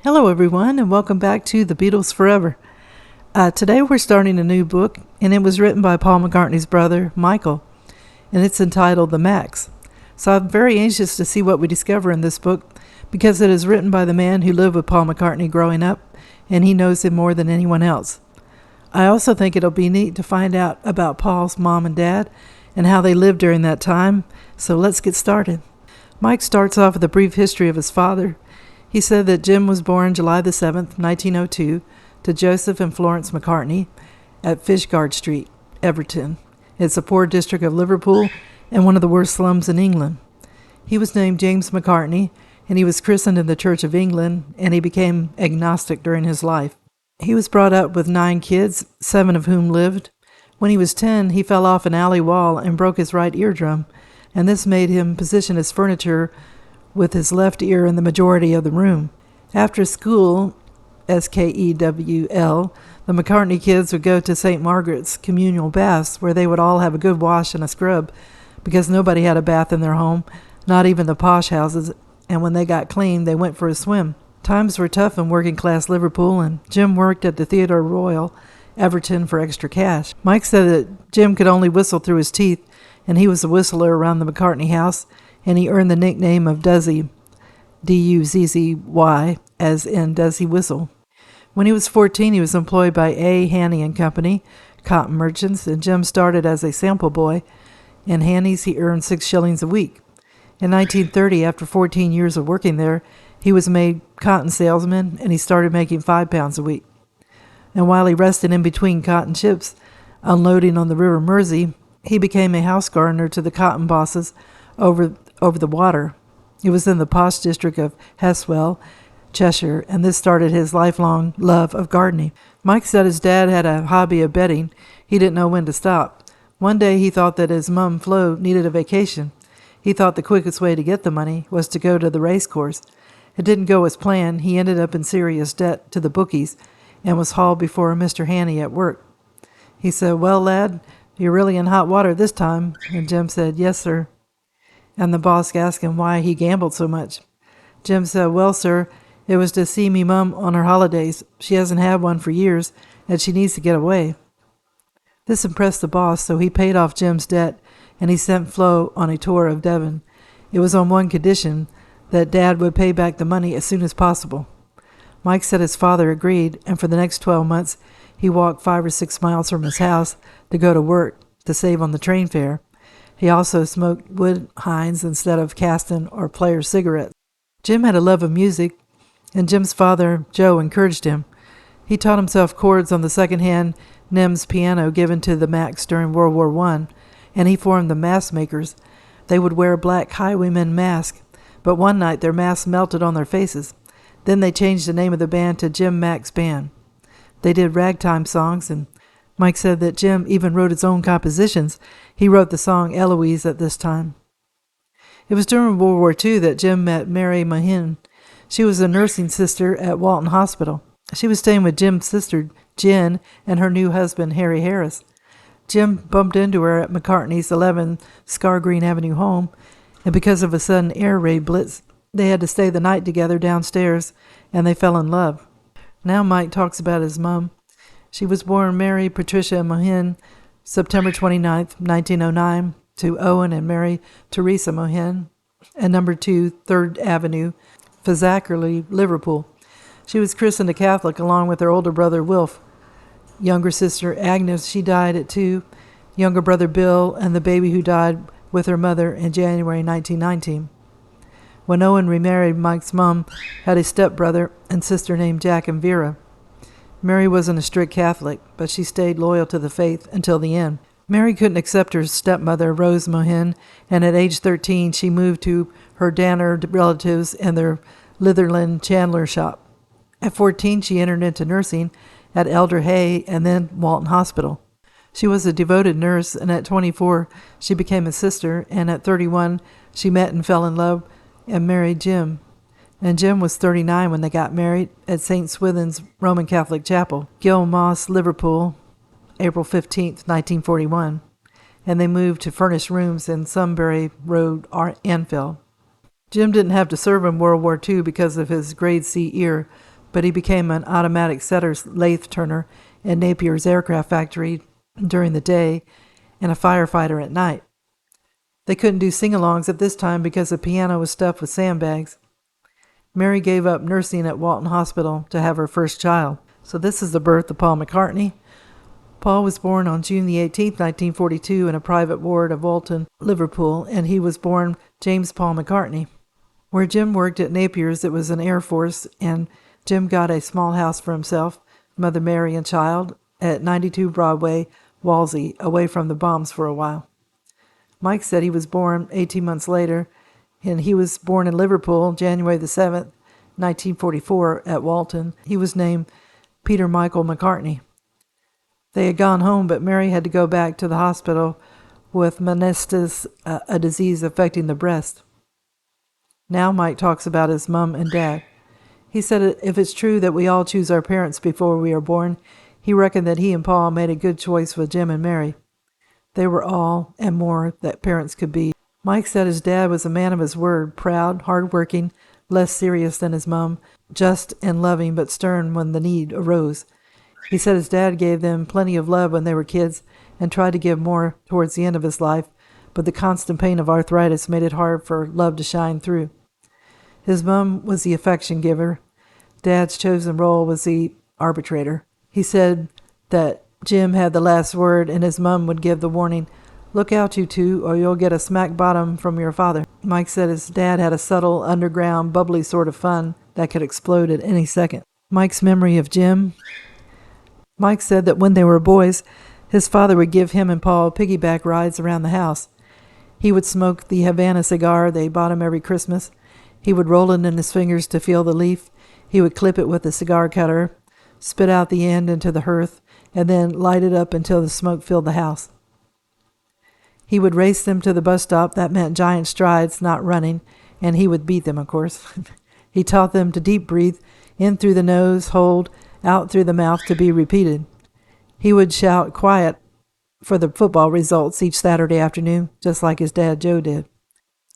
Hello, everyone, and welcome back to the Beatles Forever. Today we're starting a new book, and it was written by Paul McCartney's brother, Michael, and it's entitled The Macs. So I'm very anxious to see what we discover in this book, because it is written by the man who lived with Paul McCartney growing up, and he knows him more than anyone else. I also think it'll be neat to find out about Paul's mom and dad, and how they lived during that time, so let's get started. Mike starts off with a brief history of his father. He said that Jim was born July the 7th, 1902, to Joseph and Florence McCartney at Fishguard Street, Everton. It's a poor district of Liverpool and one of the worst slums in England. He was named James McCartney, and he was christened in the Church of England, and he became agnostic during his life. He was brought up with 9 kids, 7 of whom lived. When he was 10, he fell off an alley wall and broke his right eardrum, and this made him position his furniture with his left ear in the majority of the room. After school, SKEWL, the McCartney kids would go to St. Margaret's communal baths, where they would all have a good wash and a scrub, because nobody had a bath in their home, not even the posh houses, and when they got clean, they went for a swim. Times were tough in working-class Liverpool, and Jim worked at the Theatre Royal, Everton, for extra cash. Mike said that Jim could only whistle through his teeth, and he was a whistler around the McCartney house, and he earned the nickname of Duzzy, D-U-Z-Z-Y, as in Does He Whistle. When he was 14, he was employed by A. Haney and Company, cotton merchants, and Jim started as a sample boy. In Haney's, he earned 6 shillings a week. In 1930, after 14 years of working there, he was made cotton salesman, and he started making £5 a week. And while he rested in between cotton ships, unloading on the River Mersey, he became a house gardener to the cotton bosses over the water. It was in the posh district of Heswell, Cheshire, and this started his lifelong love of gardening. Mike said his dad had a hobby of betting. He didn't know when to stop. One day he thought that his mum, Flo, needed a vacation. He thought the quickest way to get the money was to go to the race course. It didn't go as planned. He ended up in serious debt to the bookies and was hauled before Mr. Haney at work. He said, "Well, lad, you're really in hot water this time." And Jim said, "Yes, sir." And the boss asked him why he gambled so much. Jim said, "Well, sir, it was to see me mum on her holidays. She hasn't had one for years, and she needs to get away." This impressed the boss, so he paid off Jim's debt, and he sent Flo on a tour of Devon. It was on one condition, that Dad would pay back the money as soon as possible. Mike said his father agreed, and for the next 12 months, he walked 5 or 6 miles from his house to go to work to save on the train fare. He also smoked wood hinds instead of Caston or Player cigarettes. Jim had a love of music, and Jim's father, Joe, encouraged him. He taught himself chords on the second-hand Nems piano given to the Macs during World War I, and he formed the Mask Makers. They would wear black highwayman masks, but one night their masks melted on their faces. Then they changed the name of the band to Jim Mac's Band. They did ragtime songs, and Mike said that Jim even wrote his own compositions. He wrote the song Eloise at this time. It was during World War II that Jim met Mary Mahin. She was a nursing sister at Walton Hospital. She was staying with Jim's sister, Jen, and her new husband, Harry Harris. Jim bumped into her at McCartney's 11 Scargreen Avenue home, and because of a sudden air raid blitz, they had to stay the night together downstairs, and they fell in love. Now Mike talks about his mom. She was born Mary Patricia Mohin, September 29, 1909, to Owen and Mary Teresa Mohin, at number 2, 3rd Avenue, Fazakerley, Liverpool. She was christened a Catholic along with her older brother Wilf. Younger sister Agnes, she died at 2. Younger brother Bill, and the baby who died with her mother in January 1919. When Owen remarried, Mike's mom had a stepbrother and sister named Jack and Vera. Mary wasn't a strict Catholic, but she stayed loyal to the faith until the end. Mary couldn't accept her stepmother, Rose Mohin, and at age 13 she moved to her Danner relatives in their Litherland Chandler shop. At 14 she entered into nursing at Elder Hay and then Walton Hospital. She was a devoted nurse, and at 24 she became a sister, and at 31 she met and fell in love and married Jim. And Jim was 39 when they got married at St. Swithin's Roman Catholic Chapel, Gill Moss, Liverpool, April 15, 1941, and they moved to furnished rooms in Sunbury Road, Anfield. Jim didn't have to serve in World War II because of his grade C ear, but he became an automatic setter's lathe turner in Napier's aircraft factory during the day and a firefighter at night. They couldn't do sing-alongs at this time because the piano was stuffed with sandbags. Mary gave up nursing at Walton Hospital to have her first child. So this is the birth of Paul McCartney. Paul was born on June the 18th, 1942 in a private ward of Walton, Liverpool, and he was born James Paul McCartney. Where Jim worked at Napier's, it was an Air Force, and Jim got a small house for himself, Mother Mary and child, at 92 Broadway, Walsey, away from the bombs for a while. Mike said he was born 18 months later, and he was born in Liverpool, January the 7th, 1944, at Walton. He was named Peter Michael McCartney. They had gone home, but Mary had to go back to the hospital with meniscus, a disease affecting the breast. Now Mike talks about his mom and dad. He said if it's true that we all choose our parents before we are born, he reckoned that he and Paul made a good choice with Jim and Mary. They were all and more that parents could be. Mike said his dad was a man of his word, proud, hard-working, less serious than his mom, just and loving but stern when the need arose. He said his dad gave them plenty of love when they were kids and tried to give more towards the end of his life, but the constant pain of arthritis made it hard for love to shine through. His mom was the affection giver. Dad's chosen role was the arbitrator. He said that Jim had the last word and his mom would give the warning, "Look out, you two, or you'll get a smack bottom from your father." Mike said his dad had a subtle, underground, bubbly sort of fun that could explode at any second. Mike's memory of Jim. Mike said that when they were boys, his father would give him and Paul piggyback rides around the house. He would smoke the Havana cigar they bought him every Christmas. He would roll it in his fingers to feel the leaf. He would clip it with a cigar cutter, spit out the end into the hearth, and then light it up until the smoke filled the house. He would race them to the bus stop. That meant giant strides, not running, and he would beat them, of course. He taught them to deep breathe, in through the nose, hold, out through the mouth to be repeated. He would shout quiet for the football results each Saturday afternoon, just like his dad Joe did.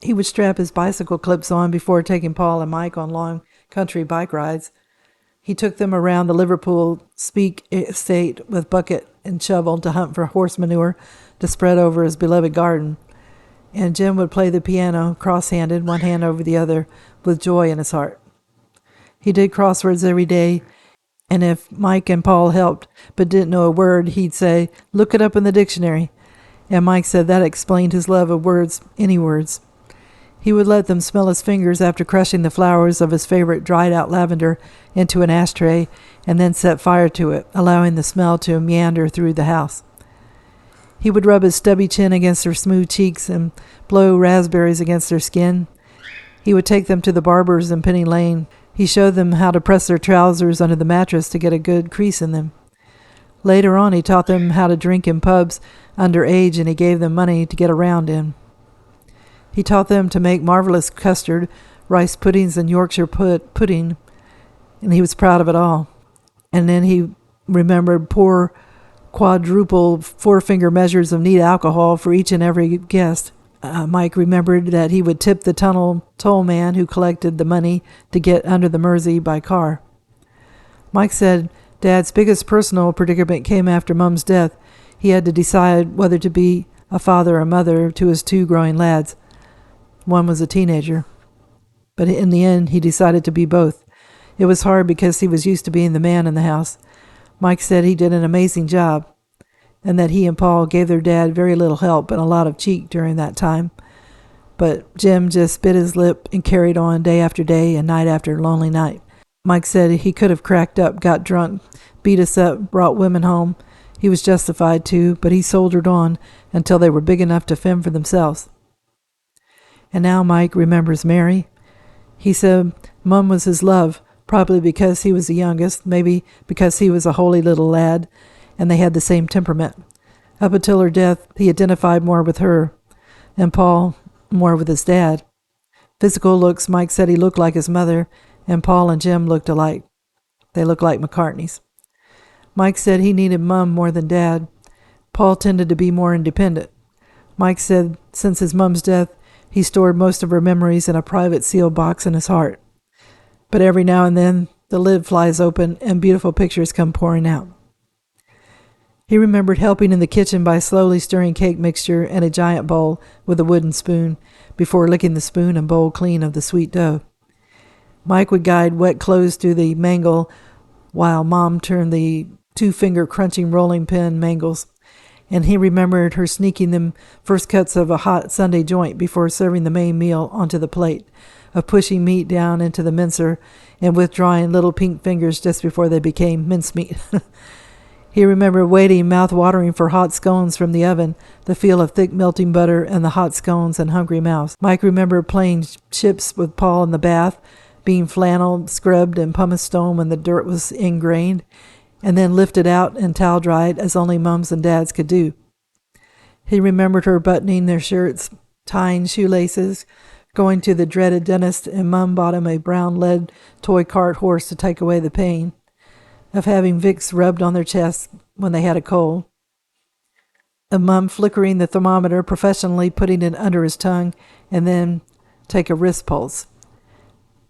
He would strap his bicycle clips on before taking Paul and Mike on long country bike rides. He took them around the Liverpool Speak estate with bucket and shovel to hunt for horse manure to spread over his beloved garden. And Jim would play the piano, cross-handed, one hand over the other, with joy in his heart. He did crosswords every day, and if Mike and Paul helped but didn't know a word, he'd say, "Look it up in the dictionary." And Mike said that explained his love of words, any words. He would let them smell his fingers after crushing the flowers of his favorite dried-out lavender into an ashtray and then set fire to it, allowing the smell to meander through the house. He would rub his stubby chin against their smooth cheeks and blow raspberries against their skin. He would take them to the barber's in Penny Lane. He showed them how to press their trousers under the mattress to get a good crease in them. Later on, he taught them how to drink in pubs underage, and he gave them money to get around in. He taught them to make marvelous custard, rice puddings, and Yorkshire pudding, and he was proud of it all. And then he remembered poor quadruple four-finger measures of neat alcohol for each and every guest. Mike remembered that he would tip the toll man who collected the money to get under the Mersey by car. Mike said Dad's biggest personal predicament came after Mum's death. He had to decide whether to be a father or mother to his two growing lads. One was a teenager. But in the end, he decided to be both. It was hard because he was used to being the man in the house. Mike said he did an amazing job, and that he and Paul gave their dad very little help and a lot of cheek during that time. But Jim just bit his lip and carried on day after day and night after lonely night. Mike said he could have cracked up, got drunk, beat us up, brought women home. He was justified to, but he soldiered on until they were big enough to fend for themselves. And now Mike remembers Mary. He said Mum was his love, probably because he was the youngest, maybe because he was a holy little lad, and they had the same temperament. Up until her death, he identified more with her, and Paul more with his dad. Physical looks, Mike said he looked like his mother, and Paul and Jim looked alike. They looked like McCartneys. Mike said he needed Mum more than Dad. Paul tended to be more independent. Mike said since his mum's death, he stored most of her memories in a private sealed box in his heart. But every now and then, the lid flies open and beautiful pictures come pouring out. He remembered helping in the kitchen by slowly stirring cake mixture in a giant bowl with a wooden spoon before licking the spoon and bowl clean of the sweet dough. Mike would guide wet clothes through the mangle while Mom turned the two-finger crunching rolling pin mangles, and he remembered her sneaking them first cuts of a hot Sunday joint before serving the main meal onto the plate, of pushing meat down into the mincer and withdrawing little pink fingers just before they became mincemeat. He remembered waiting, mouth-watering, for hot scones from the oven, the feel of thick melting butter and the hot scones and hungry mouths. Mike remembered playing chips with Paul in the bath, being flannel, scrubbed, and pumice stone when the dirt was ingrained, and then lifted out and towel-dried as only mums and dads could do. He remembered her buttoning their shirts, tying shoelaces, going to the dreaded dentist, and Mum bought him a brown lead toy cart horse to take away the pain, of having Vicks rubbed on their chests when they had a cold, of Mum flickering the thermometer, professionally putting it under his tongue, and then take a wrist pulse.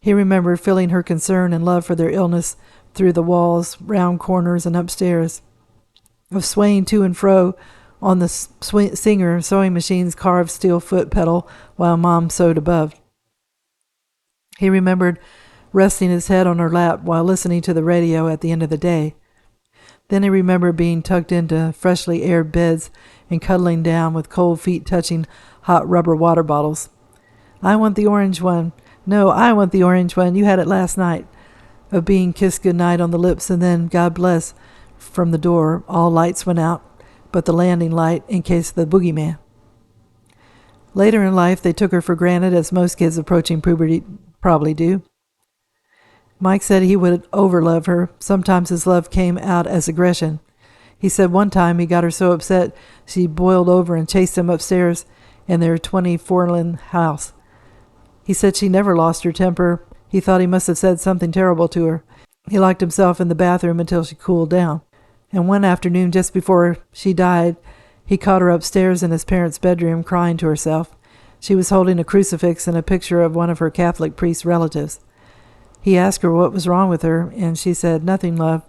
He remembered feeling her concern and love for their illness through the walls, round corners, and upstairs, of swaying to and fro on the Singer sewing machine's carved steel foot pedal while Mom sewed above. He remembered resting his head on her lap while listening to the radio at the end of the day. Then he remembered being tucked into freshly aired beds and cuddling down with cold feet touching hot rubber water bottles. "I want the orange one. No, I want the orange one. You had it last night." Of being kissed goodnight on the lips and then "God bless" from the door. All lights went out but the landing light in case of the boogeyman. Later in life, they took her for granted, as most kids approaching puberty probably do. Mike said he would overlove her. Sometimes his love came out as aggression. He said one time he got her so upset she boiled over and chased him upstairs in their 24-land house. He said she never lost her temper. He thought he must have said something terrible to her. He locked himself in the bathroom until she cooled down. And one afternoon, just before she died, he caught her upstairs in his parents' bedroom crying to herself. She was holding a crucifix and a picture of one of her Catholic priest relatives. He asked her what was wrong with her, and she said, "Nothing, love."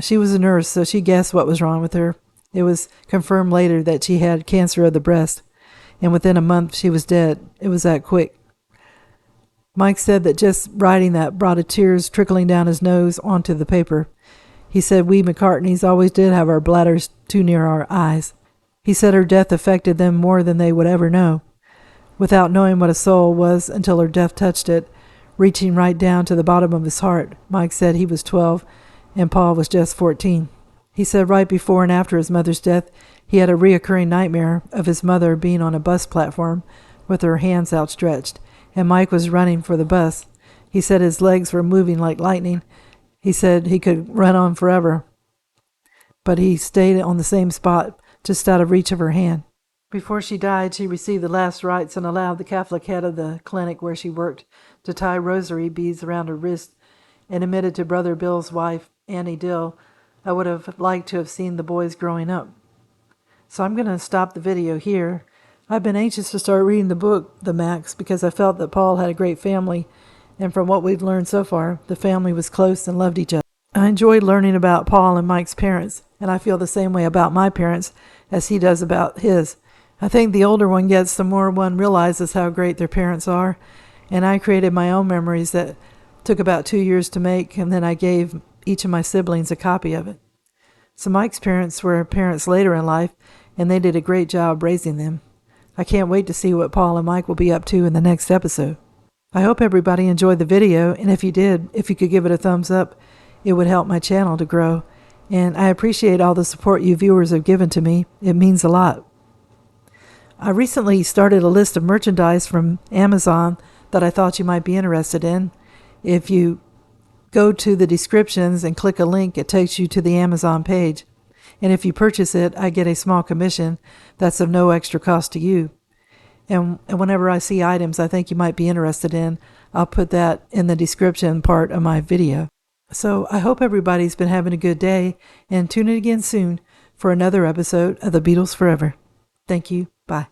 She was a nurse, so she guessed what was wrong with her. It was confirmed later that she had cancer of the breast, and within a month she was dead. It was that quick. Mike said that just writing that brought tears trickling down his nose onto the paper. He said we McCartneys always did have our bladders too near our eyes. He said her death affected them more than they would ever know, without knowing what a soul was until her death touched it, reaching right down to the bottom of his heart. Mike said he was 12 and Paul was just 14. He said right before and after his mother's death, he had a reoccurring nightmare of his mother being on a bus platform with her hands outstretched, and Mike was running for the bus. He said his legs were moving like lightning. He said he could run on forever, but he stayed on the same spot, just out of reach of her hand. Before she died, she received the last rites and allowed the Catholic head of the clinic where she worked to tie rosary beads around her wrist, and admitted to Brother Bill's wife, Annie Dill, "I would have liked to have seen the boys growing up." So I'm going to stop the video here. I've been anxious to start reading the book, The Macs, because I felt that Paul had a great family, and from what we've learned so far, the family was close and loved each other. I enjoyed learning about Paul and Mike's parents, and I feel the same way about my parents as he does about his. I think the older one gets, the more one realizes how great their parents are, and I created my own memories that took about 2 years to make, and then I gave each of my siblings a copy of it. So Mike's parents were parents later in life, and they did a great job raising them. I can't wait to see what Paul and Mike will be up to in the next episode. I hope everybody enjoyed the video, and if you did, if you could give it a thumbs up, it would help my channel to grow. And I appreciate all the support you viewers have given to me. It means a lot. I recently started a list of merchandise from Amazon that I thought you might be interested in. If you go to the descriptions and click a link, it takes you to the Amazon page. And if you purchase it, I get a small commission that's of no extra cost to you. And whenever I see items I think you might be interested in, I'll put that in the description part of my video. So I hope everybody's been having a good day, and tune in again soon for another episode of the Beatles Forever. Thank you. Bye.